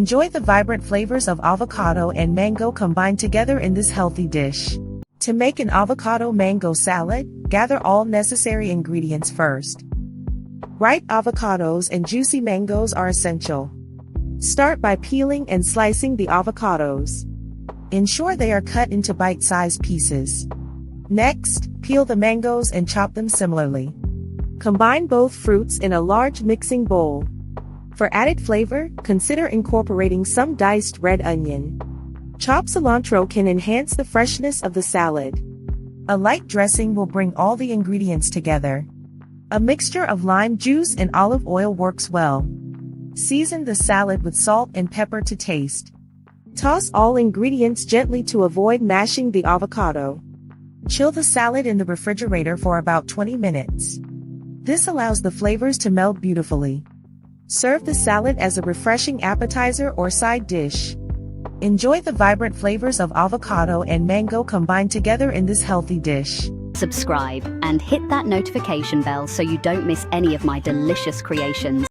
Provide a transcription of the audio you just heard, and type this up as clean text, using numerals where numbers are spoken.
Enjoy the vibrant flavors of avocado and mango combined together in this healthy dish. To make an avocado mango salad, gather all necessary ingredients first. Ripe avocados and juicy mangoes are essential. Start by peeling and slicing the avocados. Ensure they are cut into bite-sized pieces. Next, peel the mangoes and chop them similarly. Combine both fruits in a large mixing bowl. For added flavor, consider incorporating some diced red onion. Chopped cilantro can enhance the freshness of the salad. A light dressing will bring all the ingredients together. A mixture of lime juice and olive oil works well. Season the salad with salt and pepper to taste. Toss all ingredients gently to avoid mashing the avocado. Chill the salad in the refrigerator for about 20 minutes. This allows the flavors to meld beautifully. Serve the salad as a refreshing appetizer or side dish. Enjoy the vibrant flavors of avocado and mango combined together in this healthy dish. Subscribe and hit that notification bell so you don't miss any of my delicious creations.